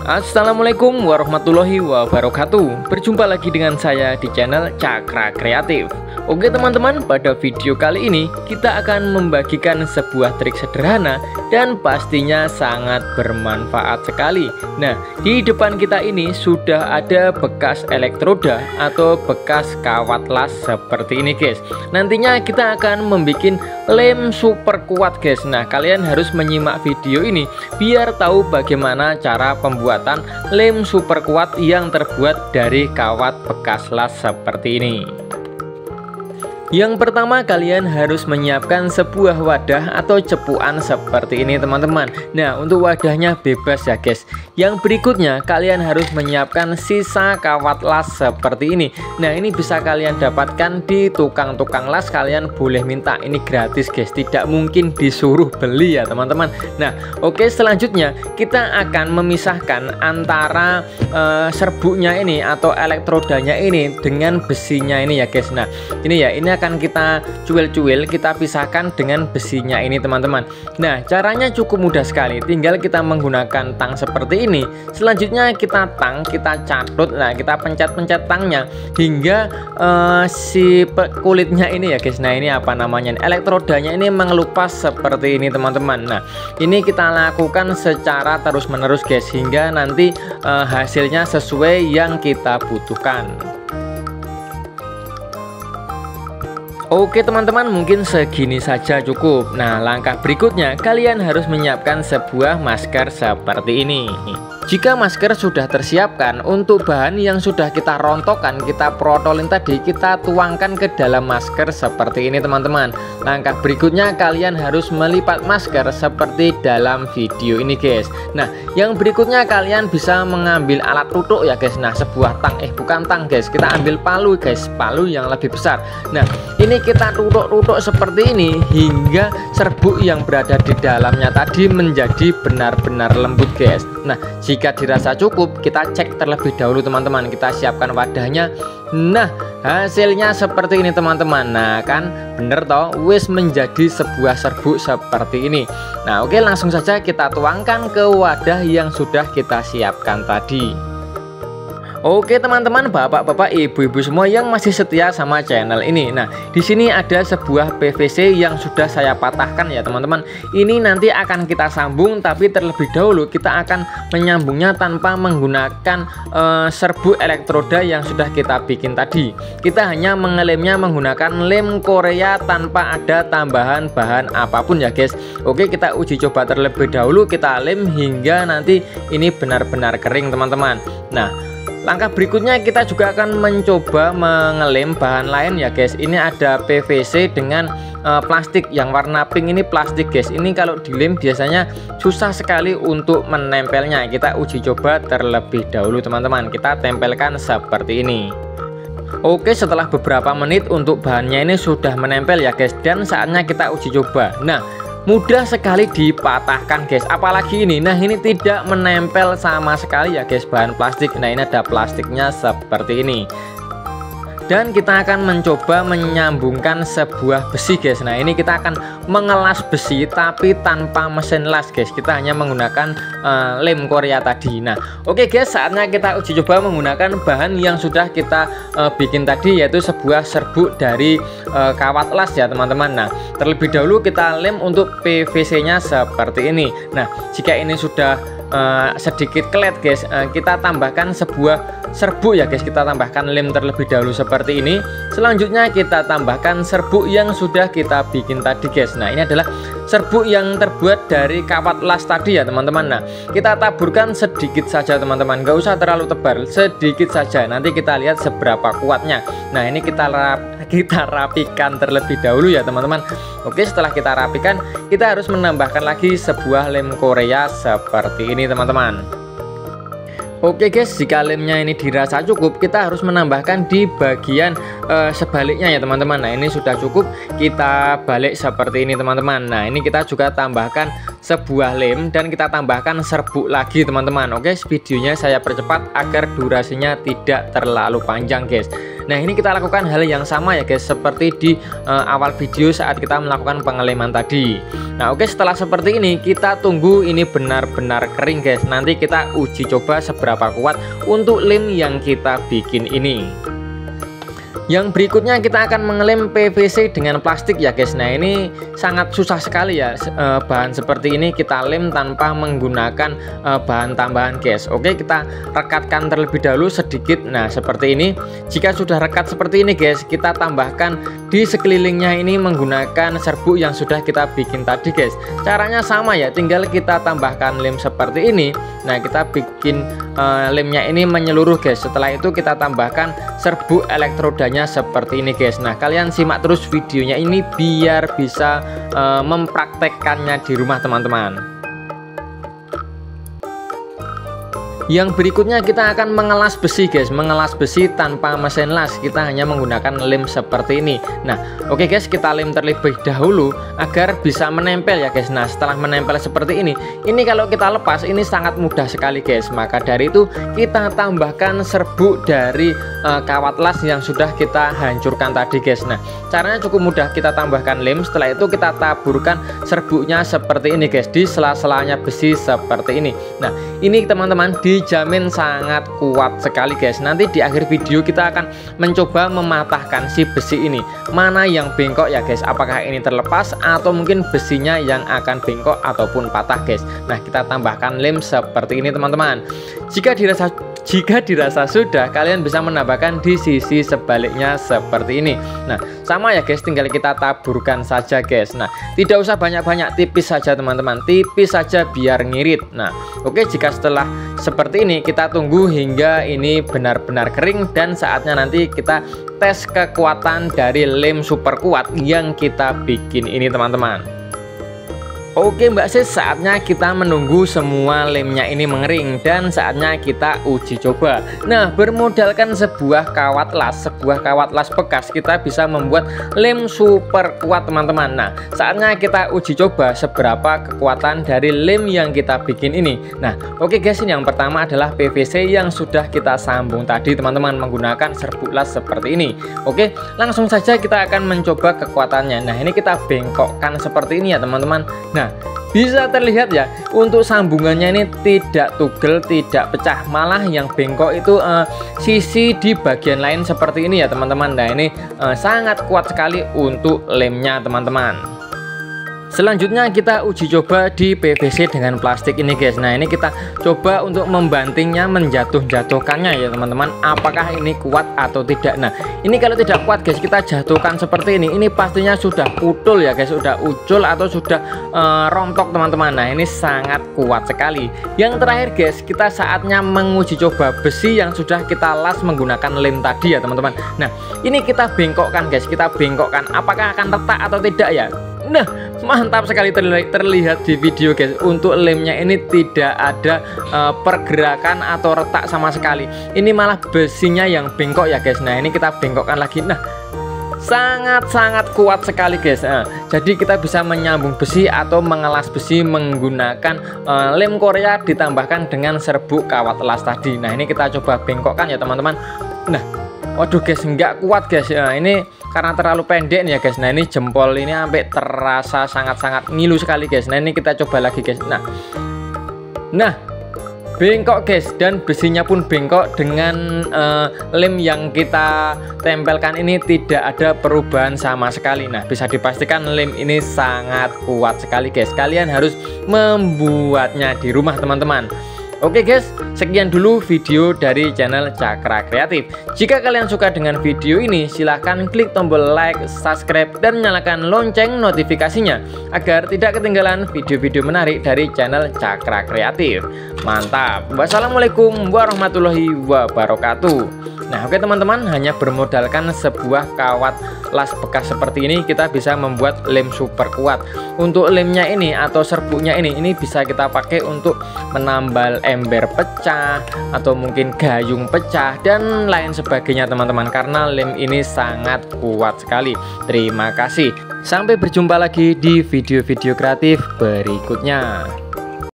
Assalamualaikum warahmatullahi wabarakatuh. Berjumpa lagi dengan saya di channel Cakra Kreatif. Oke teman-teman, pada video kali ini kita akan membagikan sebuah trik sederhana dan pastinya sangat bermanfaat sekali. Nah, di depan kita ini sudah ada bekas elektroda atau bekas kawat las seperti ini guys. Nantinya kita akan membuat lem super kuat guys. Nah, kalian harus menyimak video ini biar tahu bagaimana cara pembuatan lem super kuat yang terbuat dari kawat bekas las seperti ini. Yang pertama, kalian harus menyiapkan sebuah wadah atau cepukan seperti ini teman-teman. Nah, untuk wadahnya bebas ya guys. Yang berikutnya, kalian harus menyiapkan sisa kawat las seperti ini. Nah, ini bisa kalian dapatkan di tukang-tukang las. Kalian boleh minta, ini gratis guys, tidak mungkin disuruh beli ya teman-teman. Nah, oke, selanjutnya kita akan memisahkan antara serbuknya ini atau elektrodanya ini dengan besinya ini ya guys. Nah, ini ya, ini akan kita cuil-cuil, kita pisahkan dengan besinya ini teman-teman. Nah, caranya cukup mudah sekali, tinggal kita menggunakan tang seperti ini. Selanjutnya kita catut. Nah, kita pencet-pencet tangnya hingga si kulitnya ini ya guys. Nah, ini apa namanya, elektrodanya ini mengelupas seperti ini teman-teman. Nah, ini kita lakukan secara terus-menerus guys, hingga nanti hasilnya sesuai yang kita butuhkan. Oke teman-teman, mungkin segini saja cukup. Nah, langkah berikutnya kalian harus menyiapkan sebuah masker seperti ini. Jika masker sudah tersiapkan, untuk bahan yang sudah kita rontokkan, kita protolin tadi, kita tuangkan ke dalam masker seperti ini teman-teman. Langkah berikutnya kalian harus melipat masker seperti dalam video ini guys. Nah, yang berikutnya kalian bisa mengambil alat tutuk ya guys. Nah, sebuah tang, bukan tang guys, kita ambil palu guys, palu yang lebih besar. Nah, ini kita tutuk-tutuk seperti ini hingga serbuk yang berada di dalamnya tadi menjadi benar-benar lembut guys. Nah, jika dirasa cukup, kita cek terlebih dahulu teman-teman. Kita siapkan wadahnya. Nah, hasilnya seperti ini teman-teman. Nah, kan bener toh, wis menjadi sebuah serbuk seperti ini. Nah, oke, langsung saja kita tuangkan ke wadah yang sudah kita siapkan tadi. Oke teman-teman, bapak-bapak, ibu-ibu semua yang masih setia sama channel ini. Nah, di sini ada sebuah PVC yang sudah saya patahkan ya teman-teman. Ini nanti akan kita sambung, tapi terlebih dahulu kita akan menyambungnya tanpa menggunakan serbuk elektroda yang sudah kita bikin tadi. Kita hanya mengelemnya menggunakan lem Korea tanpa ada tambahan bahan apapun ya guys. Oke, kita uji coba terlebih dahulu, kita lem hingga nanti ini benar-benar kering teman-teman. Nah, langkah berikutnya kita juga akan mencoba mengelem bahan lain ya guys. Ini ada PVC dengan plastik yang warna pink, ini plastik guys. Ini kalau dilem biasanya susah sekali untuk menempelnya. Kita uji coba terlebih dahulu teman-teman. Kita tempelkan seperti ini. Oke, setelah beberapa menit untuk bahannya ini sudah menempel ya guys, dan saatnya kita uji coba. Nah, mudah sekali dipatahkan guys, apalagi ini. Nah, ini tidak menempel sama sekali ya guys, bahan plastik. Nah, ini ada plastiknya seperti ini. Dan kita akan mencoba menyambungkan sebuah besi guys. Nah, ini kita akan mengelas besi tapi tanpa mesin las guys. Kita hanya menggunakan lem Korea tadi. Nah, oke guys, saatnya kita uji coba menggunakan bahan yang sudah kita bikin tadi, yaitu sebuah serbuk dari kawat las ya teman-teman. Nah, terlebih dahulu kita lem untuk PVC nya seperti ini. Nah, jika ini sudah sedikit kelet guys, kita tambahkan sebuah serbuk ya guys. Kita tambahkan lem terlebih dahulu seperti ini. Selanjutnya kita tambahkan serbuk yang sudah kita bikin tadi guys. Nah, ini adalah serbuk yang terbuat dari kawat las tadi ya teman-teman. Nah, kita taburkan sedikit saja teman-teman, gak usah terlalu tebal, sedikit saja. Nanti kita lihat seberapa kuatnya. Nah, ini kita rapikan terlebih dahulu ya teman-teman. Oke, setelah kita rapikan, kita harus menambahkan lagi sebuah lem Korea seperti ini teman-teman. Oke guys, jika lemnya ini dirasa cukup, kita harus menambahkan di bagian sebaliknya ya teman-teman. Nah, ini sudah cukup, kita balik seperti ini teman-teman. Nah, ini kita juga tambahkan sebuah lem dan kita tambahkan serbuk lagi teman-teman. Oke, videonya saya percepat agar durasinya tidak terlalu panjang guys. Nah, ini kita lakukan hal yang sama ya guys, seperti di awal video saat kita melakukan pengeleman tadi. Nah, oke, setelah seperti ini kita tunggu ini benar-benar kering guys. Nanti kita uji coba seberapa kuat untuk lem yang kita bikin ini. Yang berikutnya kita akan mengelem PVC dengan plastik ya guys. Nah, ini sangat susah sekali ya, bahan seperti ini kita lem tanpa menggunakan bahan tambahan guys. Oke, kita rekatkan terlebih dahulu sedikit. Nah, seperti ini. Jika sudah rekat seperti ini guys, kita tambahkan di sekelilingnya ini menggunakan serbuk yang sudah kita bikin tadi guys. Caranya sama ya, tinggal kita tambahkan lem seperti ini. Nah, kita bikin lemnya ini menyeluruh guys. Setelah itu kita tambahkan serbuk elektrodanya seperti ini guys. Nah, kalian simak terus videonya ini biar bisa mempraktekkannya di rumah teman-teman. Yang berikutnya kita akan mengelas besi guys, mengelas besi tanpa mesin las. Kita hanya menggunakan lem seperti ini. Nah, oke guys, kita lem terlebih dahulu agar bisa menempel ya guys. Nah, setelah menempel seperti ini kalau kita lepas ini sangat mudah sekali guys. Maka dari itu kita tambahkan serbuk dari kawat las yang sudah kita hancurkan tadi guys. Nah, caranya cukup mudah, kita tambahkan lem, setelah itu kita taburkan serbuknya seperti ini guys, di sela-selanya besi seperti ini. Nah, ini teman-teman dijamin sangat kuat sekali guys. Nanti di akhir video kita akan mencoba mematahkan si besi ini, mana yang bengkok ya guys, apakah ini terlepas atau mungkin besinya yang akan bengkok ataupun patah guys. Nah, kita tambahkan lem seperti ini teman-teman. Jika dirasa sudah, kalian bisa menambahkan di sisi sebaliknya seperti ini. Nah, sama ya guys, tinggal kita taburkan saja guys. Nah, tidak usah banyak-banyak, tipis saja teman-teman, tipis saja biar ngirit. Nah, oke, jika setelah seperti ini kita tunggu hingga ini benar-benar kering dan saatnya nanti kita tes kekuatan dari lem super kuat yang kita bikin ini teman-teman. Oke Mbak Sis, saatnya kita menunggu semua lemnya ini mengering dan saatnya kita uji coba. Nah, bermodalkan sebuah kawat las bekas, kita bisa membuat lem super kuat teman-teman. Nah, saatnya kita uji coba seberapa kekuatan dari lem yang kita bikin ini. Nah, oke guys, ini yang pertama adalah PVC yang sudah kita sambung tadi teman-teman menggunakan serbuk las seperti ini. Oke, langsung saja kita akan mencoba kekuatannya. Nah, ini kita bengkokkan seperti ini ya teman-teman. Nah, bisa terlihat ya, untuk sambungannya ini tidak tugel, tidak pecah, malah yang bengkok itu sisi di bagian lain seperti ini ya teman-teman. Nah, ini sangat kuat sekali untuk lemnya teman-teman. Selanjutnya kita uji coba di PVC dengan plastik ini guys. Nah, ini kita coba untuk membantingnya, menjatuhkannya ya teman-teman, apakah ini kuat atau tidak. Nah, ini kalau tidak kuat guys, kita jatuhkan seperti ini pastinya sudah putul ya guys, sudah ucul atau sudah rontok teman-teman. Nah, ini sangat kuat sekali. Yang terakhir guys, kita saatnya menguji coba besi yang sudah kita las menggunakan lem tadi ya teman-teman. Nah, ini kita bengkokkan guys, kita bengkokkan, apakah akan retak atau tidak ya. Nah, mantap sekali terlihat di video guys, untuk lemnya ini tidak ada pergerakan atau retak sama sekali. Ini malah besinya yang bengkok ya guys. Nah, ini kita bengkokkan lagi. Nah, sangat-sangat kuat sekali guys. Jadi kita bisa menyambung besi atau mengelas besi menggunakan lem Korea ditambahkan dengan serbuk kawat las tadi. Nah, ini kita coba bengkokkan ya teman-teman. Nah, waduh guys, nggak kuat guys. Ini karena terlalu pendek nih ya guys. Nah, ini jempol ini sampai terasa sangat-sangat ngilu sekali guys. Nah, ini kita coba lagi guys. Nah, bengkok guys, dan besinya pun bengkok. Dengan lem yang kita tempelkan ini tidak ada perubahan sama sekali. Nah, bisa dipastikan lem ini sangat kuat sekali guys. Kalian harus membuatnya di rumah teman-teman. Oke guys, sekian dulu video dari channel Cakra Kreatif. Jika kalian suka dengan video ini, silahkan klik tombol like, subscribe, dan nyalakan lonceng notifikasinya agar tidak ketinggalan video-video menarik dari channel Cakra Kreatif. Mantap. Wassalamualaikum warahmatullahi wabarakatuh. Nah, oke teman-teman, hanya bermodalkan sebuah kawat las bekas seperti ini kita bisa membuat lem super kuat. Untuk lemnya ini atau serbuknya ini bisa kita pakai untuk menambal ember pecah atau mungkin gayung pecah dan lain sebagainya teman-teman, karena lem ini sangat kuat sekali. Terima kasih, sampai berjumpa lagi di video-video kreatif berikutnya.